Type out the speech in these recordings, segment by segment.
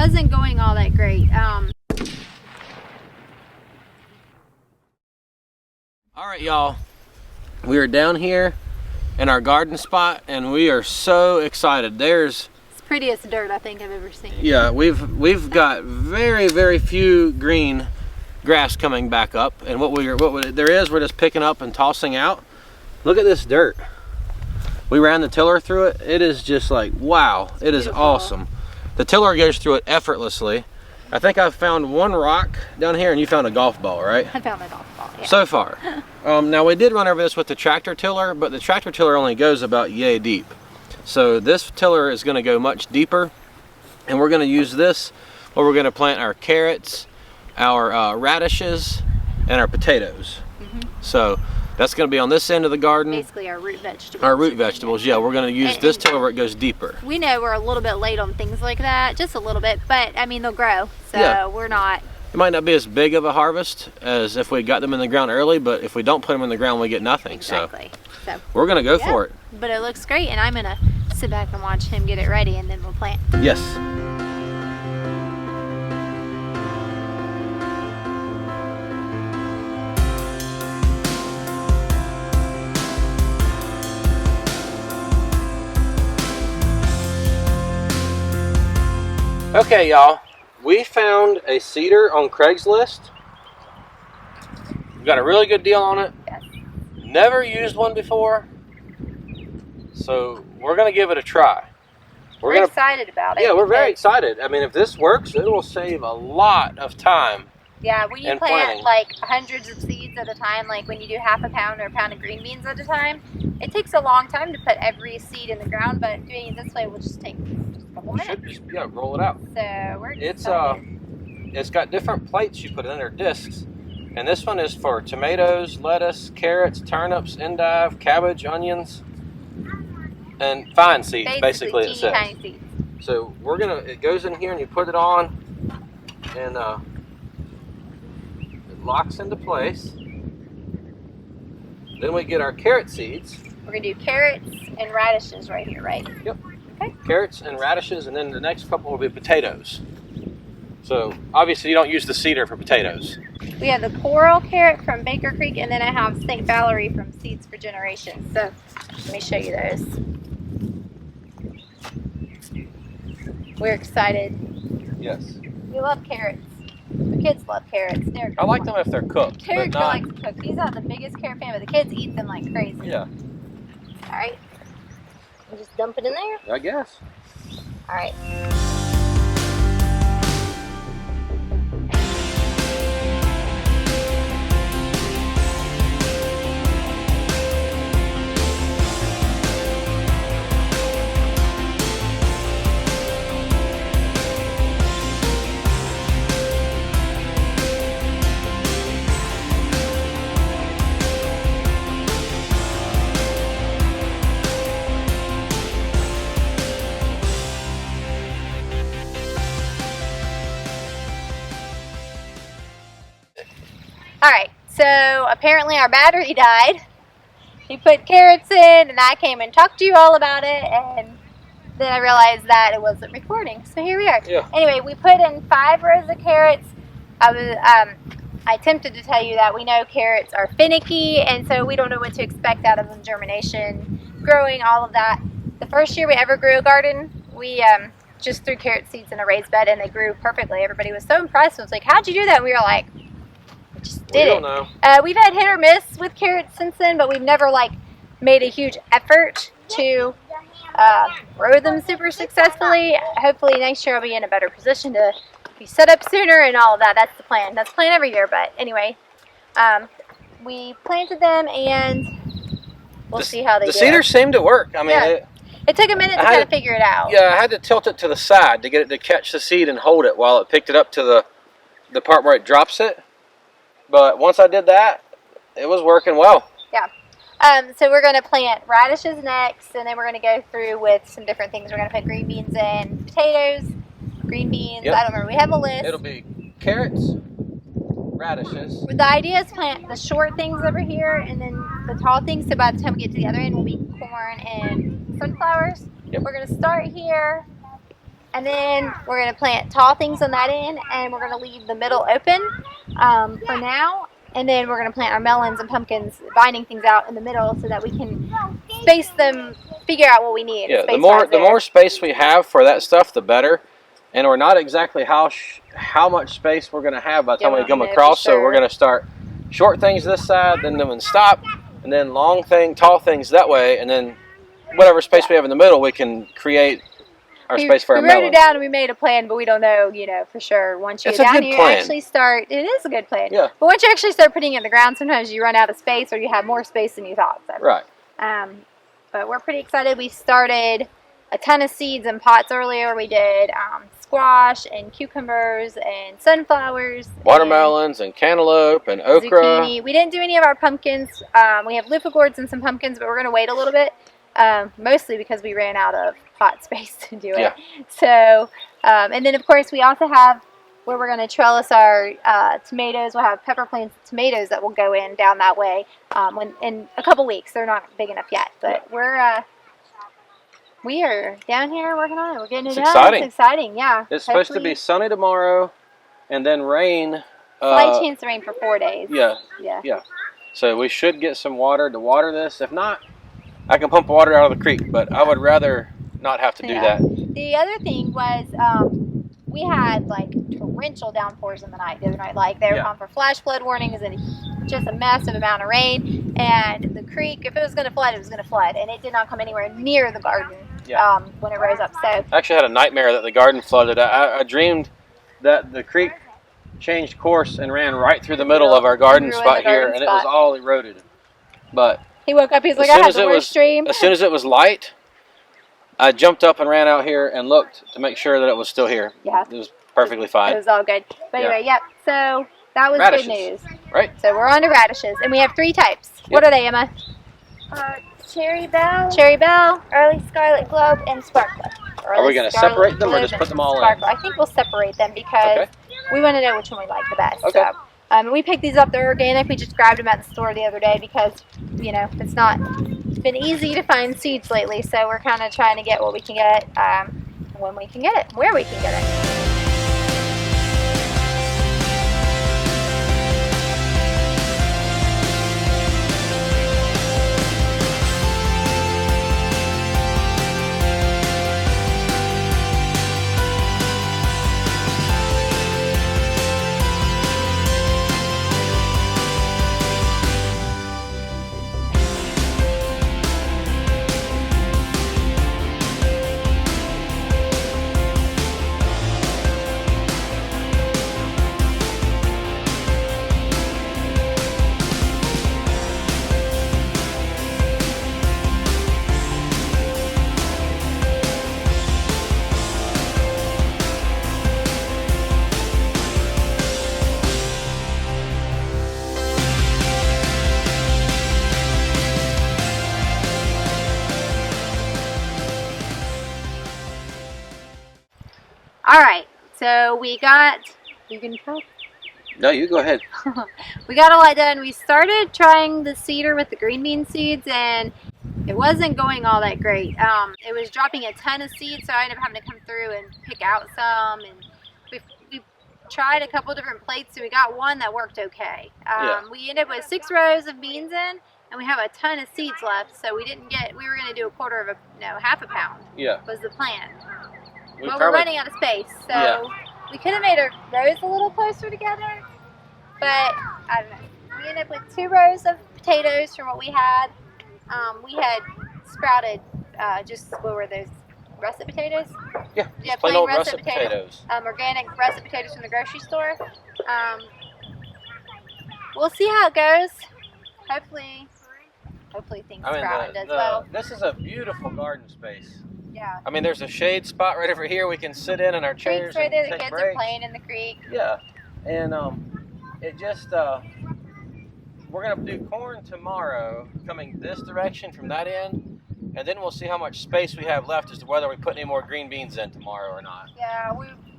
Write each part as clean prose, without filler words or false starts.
wasn't going all that great. All right, y'all. We are down here in our garden spot, and we are so excited. There's Prettiest dirt I think I've ever seen. Yeah, we've got very few green grass coming back up, and there is, we're just picking up and tossing out. Look at this dirt. We ran the tiller through it. It is just like, wow, it is awesome. The tiller goes through it effortlessly. I think I've found one rock down here, and you found a golf ball, right? I found a golf ball, yeah. So far. Now we did run over this with the tractor tiller, but the tractor tiller only goes about yay deep. So this tiller is going to go much deeper, and we're going to use this where we're going to plant our carrots, our radishes, and our potatoes. So that's going to be on this end of the garden. Basically our root vegetables. Our root vegetables, yeah. We're going to use this tiller where it goes deeper. We know we're a little bit late on things like that, just a little bit, but I mean they'll grow, so yeah. We're not. It might not be as big of a harvest as if we got them in the ground early, but if we don't put them in the ground, we get nothing. Exactly. So we're going to go for it. But it looks great, and I'm going to sit back and watch him get it ready, and then we'll plant. Yes. Okay, y'all. We found a cedar on Craigslist. We got a really good deal on it. Yes. Never used one before, so we're gonna give it a try. We're excited about it. Yeah, we're very excited. I mean, if this works, it will save a lot of time. Yeah, when you plant like hundreds of seeds at a time, like when you do half a pound or a pound of green beans at a time, it takes a long time to put every seed in the ground, but doing it this way will just take just a couple minutes. You should just, roll it out. So we're excited. It's got different plates you put in, or discs. And this one is for tomatoes, lettuce, carrots, turnips, endive, cabbage, onions, and fine seeds, basically it says. Tiny seeds. So it goes in here and you put it on, and it locks into place. Then we get our carrot seeds. We're gonna do carrots and radishes right here, right? Yep. Okay. Carrots and radishes, and then the next couple will be potatoes. So obviously you don't use the cedar for potatoes. We have the coral carrot from Baker Creek, and then I have St. Valerie from Seeds for Generations. So let me show you those. We're excited. Yes. We love carrots. The kids love carrots. I like them if they're cooked. Derek likes to cook. He's not the biggest carrot fan, but the kids eat them like crazy. Yeah. All right. We'll just dump it in there? I guess. All right. Alright, so apparently our battery died. He put carrots in, and I came and talked to you all about it, and then I realized that it wasn't recording. So here we are. Yeah. Anyway, we put in 5 rows of carrots. I attempted to tell you that we know carrots are finicky, and so we don't know what to expect out of them, germination, growing, all of that. The first year we ever grew a garden, we just threw carrot seeds in a raised bed, and they grew perfectly. Everybody was so impressed. It was like, how'd you do that? And we were like, just did it. Know. We've had hit or miss with carrots since then, but we've never like made a huge effort to grow them super successfully. Hopefully next year I'll be in a better position to be set up sooner and all of that. That's the plan. That's the plan every year. But anyway, we planted them, and we'll see how they do. The cedars seem to work. I mean, it took a minute to kind of figure it out. Yeah, I had to tilt it to the side to get it to catch the seed and hold it while it picked it up to the part where it drops it. But once I did that, it was working well. Yeah. So we're going to plant radishes next, and then we're going to go through with some different things. We're going to put green beans in, potatoes, green beans. Yep. I don't remember. We have a list. It'll be carrots, radishes. The idea is plant the short things over here, and then the tall things. So by the time we get to the other end, will be corn and sunflowers. Yep. We're going to start here, And then we're going to plant tall things on that end, and we're going to leave the middle open for now. And then we're going to plant our melons and pumpkins, binding things out in the middle so that we can space them, figure out what we need. Yeah, the more space we have for that stuff, the better. And we're not exactly how much space we're going to have by the time we come across. So we're going to start short things this side, then stop, and then tall things that way, and then whatever space we have in the middle, we can create our space for our melons. We wrote it down and we made a plan, but we don't know, for sure. Once you get down here, actually start. It is a good plan. Yeah. But once you actually start putting it in the ground, sometimes you run out of space, or you have more space than you thought. So. Right. But we're pretty excited. We started a ton of seeds in pots earlier. We did squash and cucumbers and sunflowers, watermelons and cantaloupe and okra. Zucchini. We didn't do any of our pumpkins. We have loofah gourds and some pumpkins, but we're going to wait a little bit. Mostly because we ran out of pot space to do it. Yeah. So, and then of course we also have where we're going to trellis our tomatoes. We'll have pepper plants, tomatoes that will go in down that way in a couple weeks. They're not big enough yet, but we are down here working on it. We're getting it done. Exciting. It's exciting, yeah. It's supposed to be sunny tomorrow, and then rain. Slight chance of rain for 4 days. Yeah. So we should get some water to water this. If not, I can pump water out of the creek, but I would rather not have to do that. The other thing was we had like torrential downpours in the other night. Like they were on for flash flood warnings and just a massive amount of rain. And the creek, if it was going to flood, it was going to flood. And it did not come anywhere near the garden when it rose up. So I actually had a nightmare that the garden flooded. I dreamed that the creek changed course and ran right through the middle of our garden spot here, and it was all eroded. But he woke up, he's like, I had the worst dream. As soon as it was light, I jumped up and ran out here and looked to make sure that it was still here. Yeah. It was perfectly fine. It was all good. But anyway, so that was radishes. Good news. Right. So we're on to radishes, and we have 3 types. Yep. What are they, Emma? Cherry Belle, Early Scarlet Globe, and Sparkler. Are we going to separate them or just put them all in? I think we'll separate them because we want to know which one we like the best. Okay. So, we picked these up. They're organic. We just grabbed them at the store the other day because, it's not been easy to find seeds lately. So we're kind of trying to get what we can get when we can get it, where we can get it. All right, so we got, you can help? No, you go ahead. We got a lot done. We started trying the cedar with the green bean seeds, and it wasn't going all that great. It was dropping a ton of seeds, so I ended up having to come through and pick out some. And we tried a couple different plates, so we got one that worked okay. We ended up with 6 rows of beans in, and we have a ton of seeds left, so we didn't get, we were going to do half a pound. Yeah. Was the plan. Well, we're running out of space, so we could have made our rows a little closer together, but I don't know. We ended up with 2 rows of potatoes from what we had. We had sprouted what were those, russet potatoes? Yeah, plain old russet potatoes. Organic russet potatoes from the grocery store. We'll see how it goes. Hopefully things sprout and does well. This is a beautiful garden space. Yeah. I mean, there's a shade spot right over here we can sit in our chairs. Right there, the take kids breaks. are playing in the creek. Yeah, and it just we're gonna do corn tomorrow, coming this direction from that end, and then we'll see how much space we have left as to whether we put any more green beans in tomorrow or not. Yeah,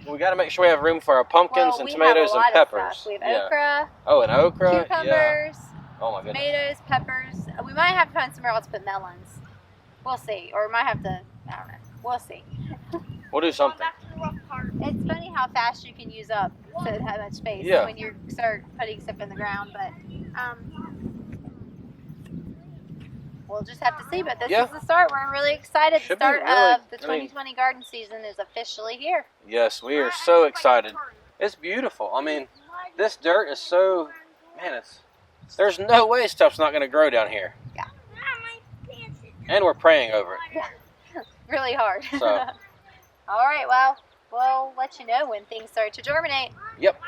we got to make sure we have room for our pumpkins and tomatoes and peppers. We have okra. Oh, and okra. Cucumbers. Yeah. Oh my goodness. Tomatoes, peppers. We might have to find somewhere else to put melons. We'll see, or we might have to. I don't know. We'll see. We'll do something. It's funny how fast you can use up that much space Yeah. when you start putting stuff in the ground, but we'll just have to see. But this is the start. We're really excited. Should The start be really- of the 2020 garden season is officially here. Yes, we are so excited. It's beautiful. I mean, this dirt is so, man, there's no way stuff's not going to grow down here. Yeah. And we're praying over it. Yeah. Really hard. So. All right, well, we'll let you know when things start to germinate. Yep.